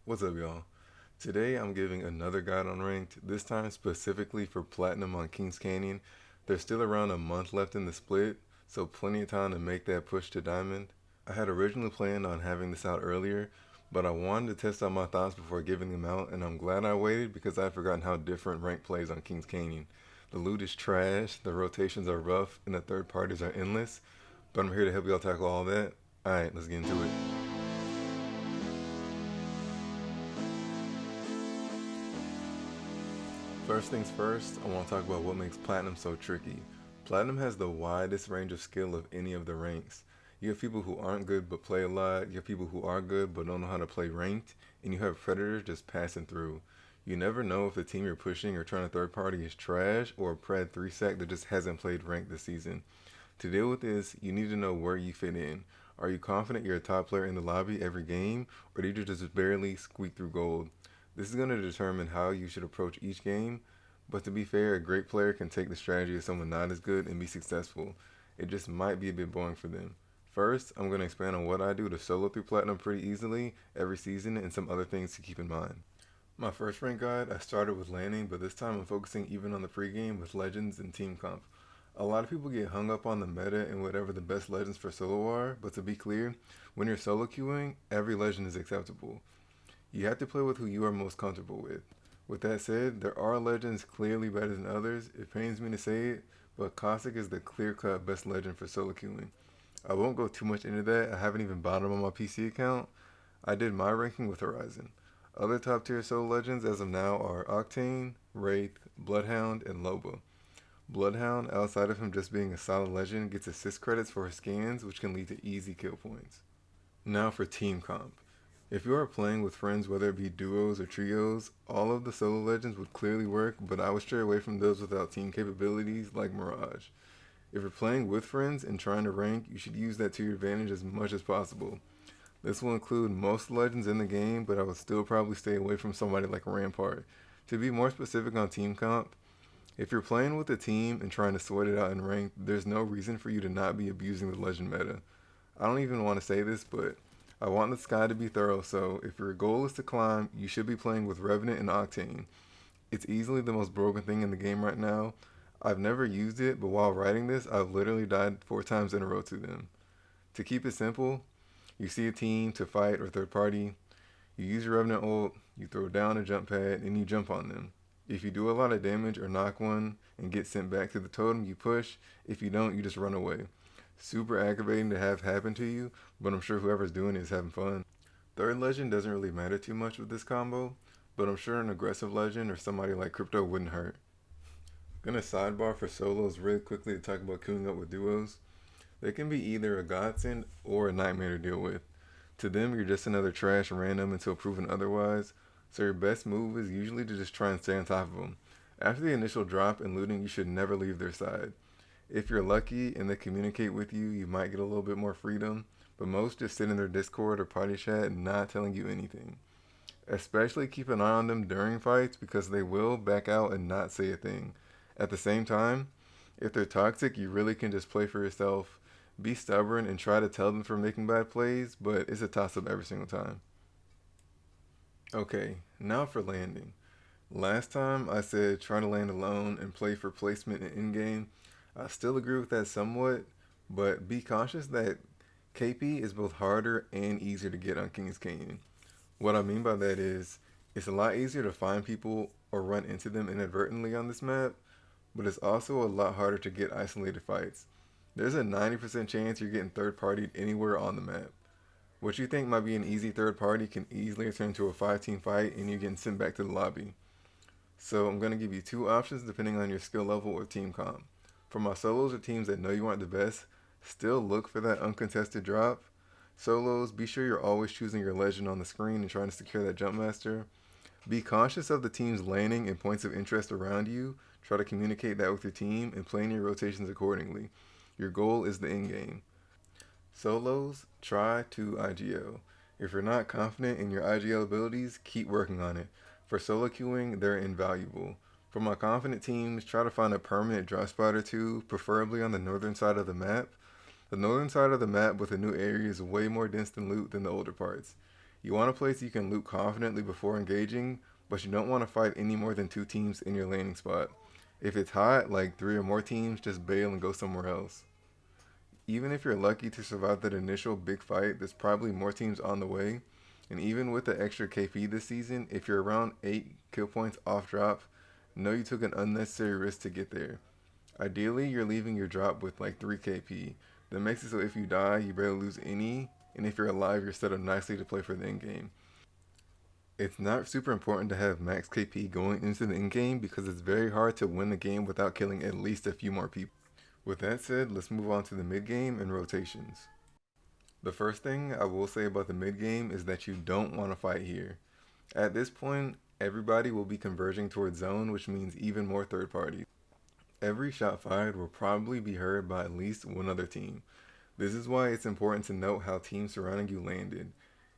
What's up, y'all? Today I'm giving another guide on ranked, this time specifically for Platinum on Kings Canyon. There's still around a month left in the split, so plenty of time to make that push to Diamond. I had originally planned on having this out earlier, but I wanted to test out my thoughts before giving them out, and I'm glad I waited because I'd forgotten how different rank plays on Kings Canyon. The loot is trash, the rotations are rough, and the third parties are endless, but I'm here to help y'all tackle all that. Alright, let's get into it. First things first, I want to talk about what makes Platinum so tricky. Platinum has the widest range of skill of any of the ranks. You have people who aren't good but play a lot, you have people who are good but don't know how to play ranked, and you have predators just passing through. You never know if the team you're pushing or trying to third party is trash or a pred 3 sack that just hasn't played ranked this season. To deal with this, you need to know where you fit in. Are you confident you're a top player in the lobby every game, or do you just barely squeak through gold? This is going to determine how you should approach each game, but to be fair, a great player can take the strategy of someone not as good and be successful. It just might be a bit boring for them. First, I'm going to expand on what I do to solo through Platinum pretty easily every season and some other things to keep in mind. My first rank guide, I started with landing, but this time I'm focusing even on the pregame with legends and team comp. A lot of people get hung up on the meta and whatever the best legends for solo are, but to be clear, when you're solo queuing, every legend is acceptable. You have to play with who you are most comfortable with. With that said, there are legends clearly better than others. It pains me to say it, but Caustic is the clear-cut best legend for solo queuing. I won't go too much into that. I haven't even bought him on my PC account. I did my ranking with Horizon. Other top tier solo legends as of now are Octane, Wraith, Bloodhound, and Loba. Bloodhound, outside of him just being a solid legend, gets assist credits for his scans, which can lead to easy kill points. Now for team comp. If you are playing with friends, whether it be duos or trios, all of the solo legends would clearly work, but I would stray away from those without team capabilities like Mirage. If you're playing with friends and trying to rank, you should use that to your advantage as much as possible. This will include most legends in the game, but I would still probably stay away from somebody like Rampart. To be more specific on team comp, if you're playing with a team and trying to sweat it out in rank, there's no reason for you to not be abusing the legend meta. I don't even want to say this, but I want the sky to be thorough, so if your goal is to climb, you should be playing with Revenant and Octane. It's easily the most broken thing in the game right now. I've never used it, but while writing this, I've literally died 4 times in a row to them. To keep it simple, you see a team to fight or third party, you use your Revenant ult, you throw down a jump pad, and you jump on them. If you do a lot of damage or knock one and get sent back to the totem, you push. If you don't, you just run away. Super aggravating to have happen to you, but I'm sure whoever's doing it is having fun. Third legend doesn't really matter too much with this combo, but I'm sure an aggressive legend or somebody like Crypto wouldn't hurt. Gonna sidebar for solos really quickly to talk about queuing up with duos. They can be either a godsend or a nightmare to deal with. To them, you're just another trash random until proven otherwise, so your best move is usually to just try and stay on top of them. After the initial drop and looting, you should never leave their side. If you're lucky and they communicate with you, you might get a little bit more freedom, but most just sit in their Discord or party chat not telling you anything. Especially keep an eye on them during fights because they will back out and not say a thing. At the same time, if they're toxic, you really can just play for yourself, be stubborn, and try to tell them for making bad plays, but it's a toss up every single time. Okay, now for landing. Last time I said try to land alone and play for placement in in-game. I still agree with that somewhat, but be cautious that KP is both harder and easier to get on Kings Canyon. What I mean by that is, it's a lot easier to find people or run into them inadvertently on this map, but it's also a lot harder to get isolated fights. There's a 90% chance you're getting third partied anywhere on the map. What you think might be an easy third party can easily turn into a 5-team fight and you're getting sent back to the lobby. So I'm going to give you two options depending on your skill level or team comp. For my solos or teams that know you aren't the best, still look for that uncontested drop. Solos, be sure you're always choosing your legend on the screen and trying to secure that jump master. Be conscious of the team's landing and points of interest around you. Try to communicate that with your team and plan your rotations accordingly. Your goal is the end game. Solos, try to IGL. If you're not confident in your IGL abilities, keep working on it. For solo queuing, they're invaluable. For my confident teams, try to find a permanent drop spot or two, preferably on the northern side of the map. The northern side of the map with the new area is way more dense than loot than the older parts. You want a place you can loot confidently before engaging, but you don't want to fight any more than two teams in your landing spot. If it's hot, like three or more teams, just bail and go somewhere else. Even if you're lucky to survive that initial big fight, there's probably more teams on the way. And even with the extra KP this season, if you're around 8 kill points off drop, know you took an unnecessary risk to get there. Ideally, you're leaving your drop with like 3 KP. That makes it so if you die, you barely lose any, and if you're alive, you're set up nicely to play for the end game. It's not super important to have max KP going into the end game because it's very hard to win the game without killing at least a few more people. With that said, let's move on to the mid game and rotations. The first thing I will say about the mid game is that you don't want to fight here. At this point, everybody will be converging towards zone, which means even more third parties. Every shot fired will probably be heard by at least one other team. This is why it's important to note how teams surrounding you landed.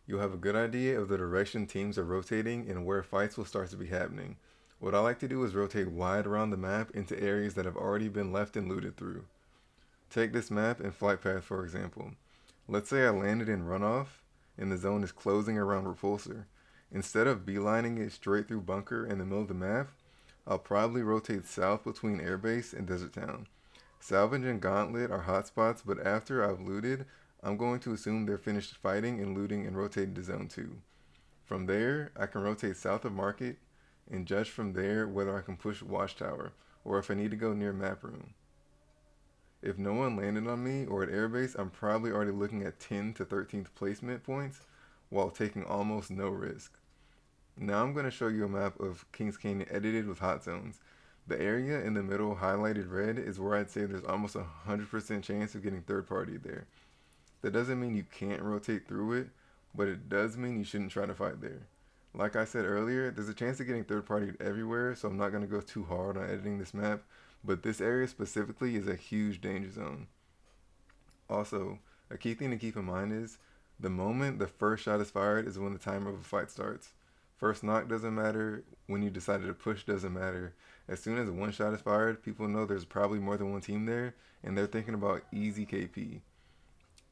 You'll have a good idea of the direction teams are rotating and where fights will start to be happening. What I like to do is rotate wide around the map into areas that have already been left and looted through. Take this map and flight path for example. Let's say I landed in runoff and the zone is closing around repulsor. Instead of beelining it straight through bunker in the middle of the map, I'll probably rotate south between airbase and desert town. Salvage and gauntlet are hotspots, but after I've looted, I'm going to assume they're finished fighting and looting and rotate to zone 2. From there, I can rotate south of market and judge from there whether I can push watchtower or if I need to go near map room. If no one landed on me or at airbase, I'm probably already looking at 10 to 13th placement points while taking almost no risk. Now I'm going to show you a map of Kings Canyon edited with hot zones. The area in the middle highlighted red is where I'd say there's almost a 100% chance of getting third party there. That doesn't mean you can't rotate through it, but it does mean you shouldn't try to fight there. Like I said earlier, there's a chance of getting third party everywhere, so I'm not going to go too hard on editing this map, but this area specifically is a huge danger zone. Also, a key thing to keep in mind is the moment the first shot is fired is when the timer of a fight starts. First knock doesn't matter, when you decided to push doesn't matter. As soon as one shot is fired, people know there's probably more than one team there, and they're thinking about easy KP.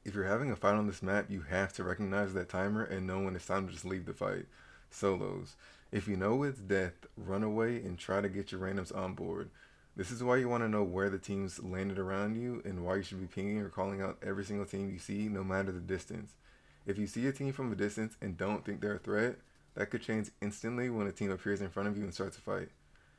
If you're having a fight on this map, you have to recognize that timer and know when it's time to just leave the fight. Solos. If you know it's death, run away and try to get your randoms on board. This is why you want to know where the teams landed around you and why you should be pinging or calling out every single team you see, no matter the distance. If you see a team from a distance and don't think they're a threat, that could change instantly when a team appears in front of you and starts a fight.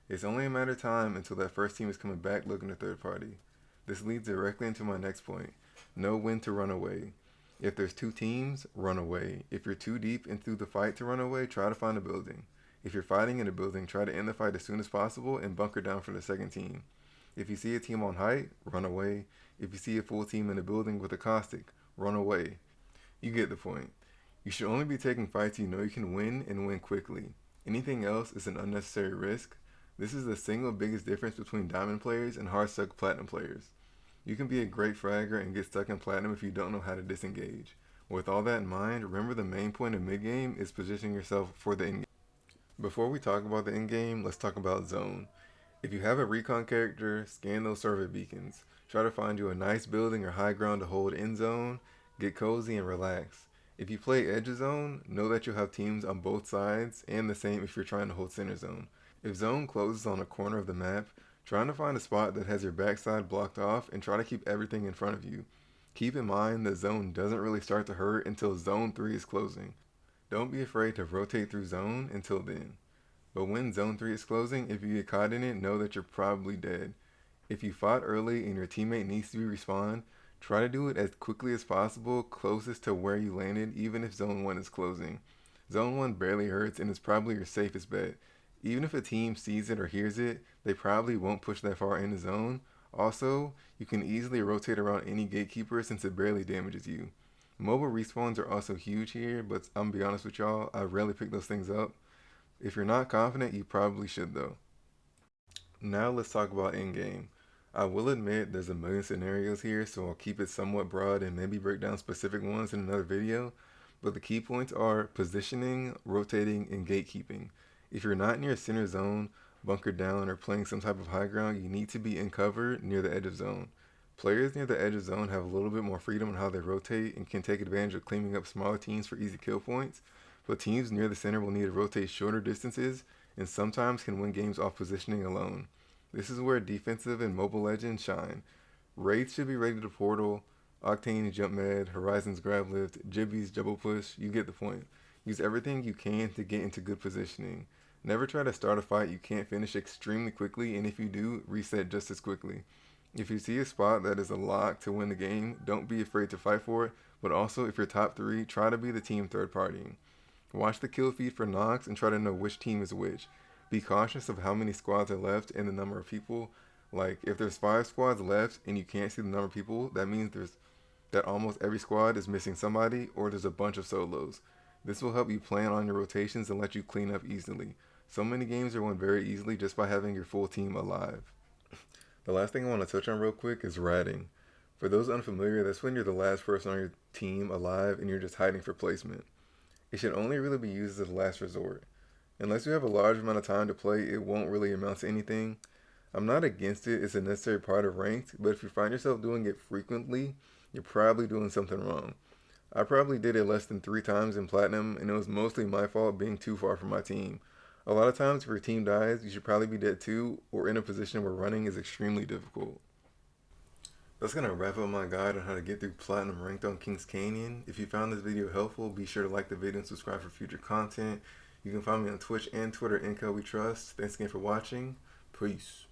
It's only a matter of time until that first team is coming back looking at third party. This leads directly into my next point. Know when to run away. If there's two teams, run away. If you're too deep into the fight to run away, try to find a building. If you're fighting in a building, try to end the fight as soon as possible and bunker down for the second team. If you see a team on height, run away. If you see a full team in a building with a caustic, run away. You get the point. You should only be taking fights you know you can win and win quickly. Anything else is an unnecessary risk. This is the single biggest difference between diamond players and hard stuck platinum players. You can be a great fragger and get stuck in platinum if you don't know how to disengage. With all that in mind, remember the main point of mid game is positioning yourself for the end game. Before we talk about the end game, let's talk about zone. If you have a recon character, scan those survey beacons. Try to find you a nice building or high ground to hold in zone, get cozy and relax. If you play edge zone, know that you'll have teams on both sides, and the same if you're trying to hold center zone. If zone closes on a corner of the map, try to find a spot that has your backside blocked off and try to keep everything in front of you. Keep in mind that zone doesn't really start to hurt until zone 3 is closing. Don't be afraid to rotate through zone until then. But when zone 3 is closing, if you get caught in it, know that you're probably dead. If you fought early and your teammate needs to be respawned, try to do it as quickly as possible closest to where you landed, even if zone 1 is closing. Zone 1 barely hurts and is probably your safest bet. Even if a team sees it or hears it, they probably won't push that far in the zone. Also, you can easily rotate around any gatekeeper since it barely damages you. Mobile respawns are also huge here, but I'm gonna be honest with y'all, I rarely pick those things up. If you're not confident, you probably should though. Now let's talk about in-game. I will admit there's a million scenarios here, so I'll keep it somewhat broad and maybe break down specific ones in another video, but the key points are positioning, rotating, and gatekeeping. If you're not near center zone, bunkered down, or playing some type of high ground, you need to be in cover near the edge of zone. Players near the edge of zone have a little bit more freedom in how they rotate and can take advantage of cleaning up smaller teams for easy kill points, but teams near the center will need to rotate shorter distances and sometimes can win games off positioning alone. This is where defensive and mobile legends shine. Wraith should be ready to portal, Octane jump med, Horizon's grab lift, Jibby's double push, you get the point. Use everything you can to get into good positioning. Never try to start a fight you can't finish extremely quickly, and if you do, reset just as quickly. If you see a spot that is a lock to win the game, don't be afraid to fight for it, but also if you're top 3, try to be the team third partying. Watch the kill feed for knocks and try to know which team is which. Be cautious of how many squads are left and the number of people. Like, if there's 5 squads left and you can't see the number of people, that means that almost every squad is missing somebody or there's a bunch of solos. This will help you plan on your rotations and let you clean up easily. So many games are won very easily just by having your full team alive. The last thing I want to touch on real quick is ratting. For those unfamiliar, that's when you're the last person on your team alive and you're just hiding for placement. It should only really be used as a last resort. Unless you have a large amount of time to play, it won't really amount to anything. I'm not against it, it's a necessary part of ranked, but if you find yourself doing it frequently, you're probably doing something wrong. I probably did it less than 3 times in Platinum, and it was mostly my fault being too far from my team. A lot of times, if your team dies, you should probably be dead too, or in a position where running is extremely difficult. That's going to wrap up my guide on how to get through Platinum ranked on Kings Canyon. If you found this video helpful, be sure to like the video and subscribe for future content. You can find me on Twitch and Twitter, Inco We Trust. Thanks again for watching. Peace.